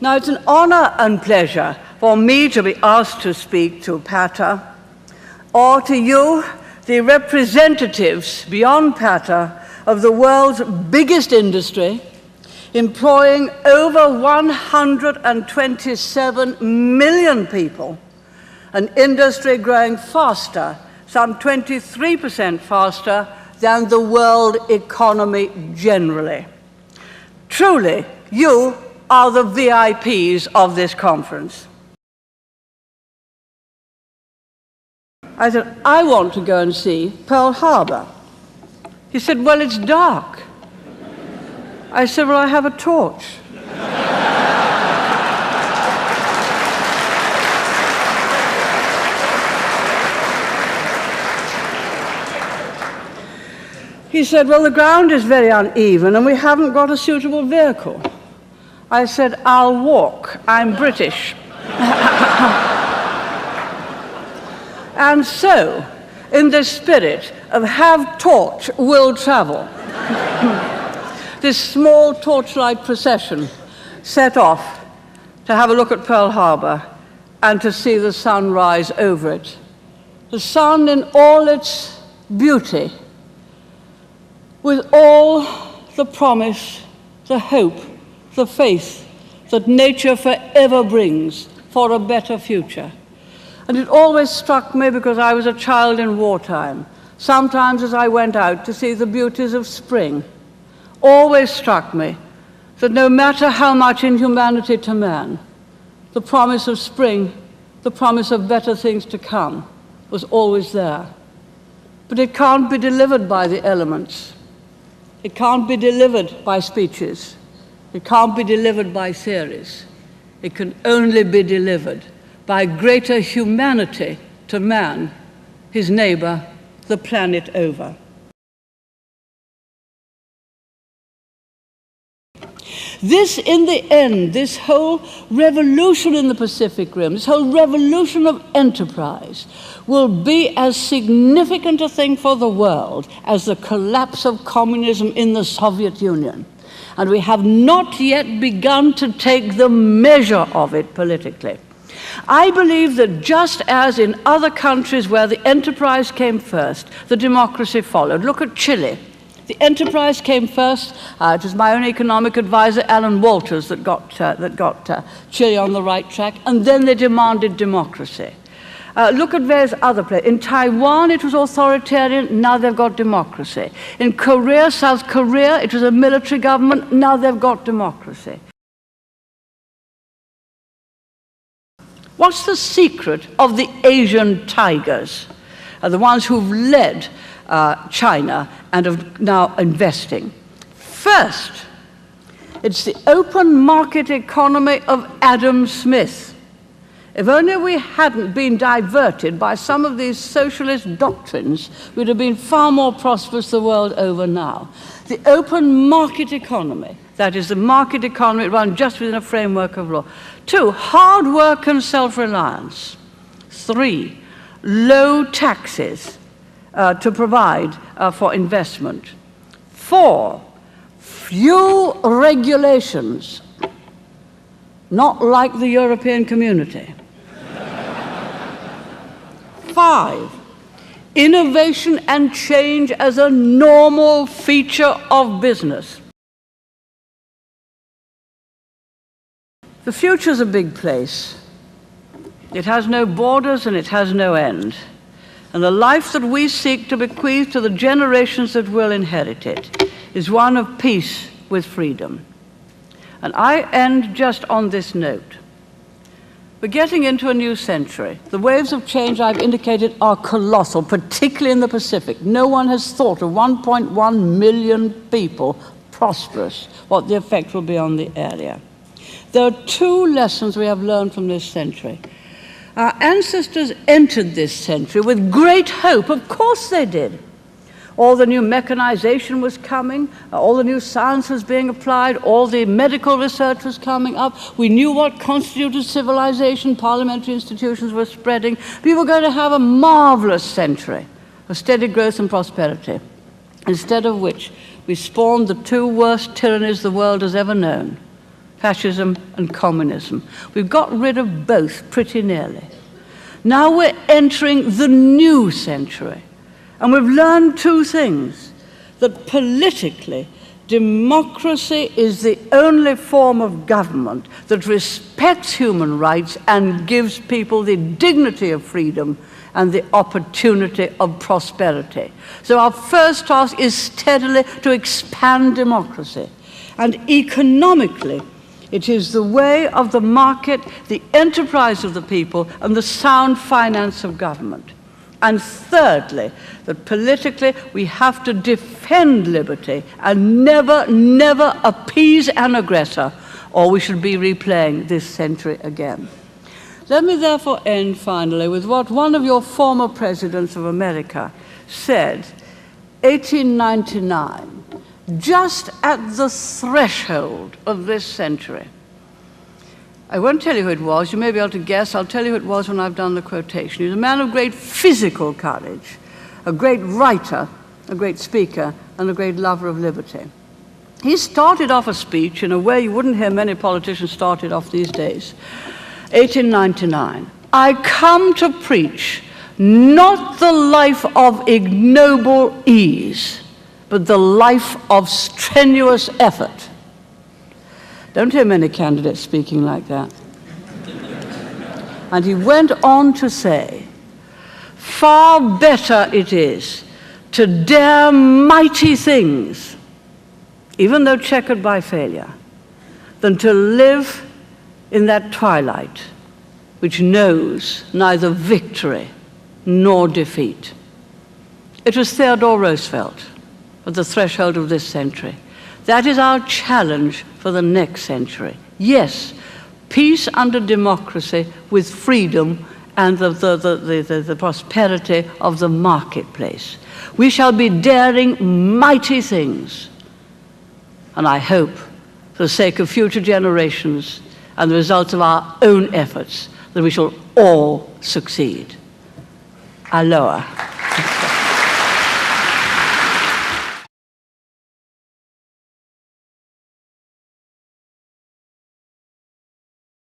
Now, it's an honor and pleasure for me to be asked to speak to Pata, or to you, the representatives beyond Pata of the world's biggest industry, employing over 127 million people, an industry growing faster, some 23% faster than the world economy generally. Truly, you are the VIPs of this conference. I said, I want to go and see Pearl Harbor. He said, well, it's dark. I said, well, I have a torch. He said, well, the ground is very uneven and we haven't got a suitable vehicle. I said, I'll walk. I'm British. And so, in the spirit of have torch, will travel, this small torchlight procession set off to have a look at Pearl Harbor and to see the sun rise over it. The sun in all its beauty, with all the promise, the hope, the faith that nature forever brings for a better future. And it always struck me, because I was a child in wartime, sometimes as I went out to see the beauties of spring, always struck me that no matter how much inhumanity to man, the promise of spring, the promise of better things to come, was always there. But it can't be delivered by the elements. It can't be delivered by speeches. It can't be delivered by theories. It can only be delivered by greater humanity to man, his neighbor, the planet over. This, in the end, this whole revolution in the Pacific Rim, this whole revolution of enterprise, will be as significant a thing for the world as the collapse of communism in the Soviet Union. And we have not yet begun to take the measure of it politically. I believe that just as in other countries where the enterprise came first, the democracy followed. Look at Chile. The enterprise came first. It was my own economic advisor, Alan Walters, that got Chile on the right track, and then they demanded democracy. Look at various other places. In Taiwan, it was authoritarian. Now they've got democracy. In Korea, South Korea, it was a military government. Now they've got democracy. What's the secret of the Asian tigers, the ones who've led China and are now investing? First, it's the open market economy of Adam Smith. If only we hadn't been diverted by some of these socialist doctrines, we'd have been far more prosperous the world over now. The open market economy, that is the market economy run just within a framework of law. 2, hard work and self-reliance. 3, low taxes to provide for investment. 4, few regulations, not like the European Community. 5, innovation and change as a normal feature of business. The future's a big place. It has no borders and it has no end. And the life that we seek to bequeath to the generations that will inherit it is one of peace with freedom. And I end just on this note. We're getting into a new century. The waves of change I've indicated are colossal, particularly in the Pacific. No one has thought of 1.1 million people prosperous, what the effect will be on the area. There are 2 lessons we have learned from this century. Our ancestors entered this century with great hope. Of course they did. All the new mechanization was coming, all the new science was being applied, all the medical research was coming up. We knew what constituted civilization, parliamentary institutions were spreading. We were going to have a marvelous century of steady growth and prosperity, instead of which we spawned the 2 worst tyrannies the world has ever known, fascism and communism. We've got rid of both pretty nearly. Now we're entering the new century, and we've learned two things: that politically, democracy is the only form of government that respects human rights and gives people the dignity of freedom and the opportunity of prosperity. So our first task is steadily to expand democracy. And economically, it is the way of the market, the enterprise of the people, and the sound finance of government. And thirdly, that politically we have to defend liberty and never, never appease an aggressor, or we should be replaying this century again. Let me therefore end finally with what one of your former presidents of America said, 1899, just at the threshold of this century. I won't tell you who it was. You may be able to guess. I'll tell you who it was when I've done the quotation. He was a man of great physical courage, a great writer, a great speaker, and a great lover of liberty. He started off a speech in a way you wouldn't hear many politicians start it off these days. 1899, I come to preach not the life of ignoble ease, but the life of strenuous effort. Don't hear many candidates speaking like that. And he went on to say, far better it is to dare mighty things, even though checkered by failure, than to live in that twilight which knows neither victory nor defeat. It was Theodore Roosevelt at the threshold of this century. That is our challenge for the next century. Yes, peace under democracy with freedom and the prosperity of the marketplace. We shall be daring mighty things. And I hope, for the sake of future generations and the results of our own efforts, that we shall all succeed. Aloha.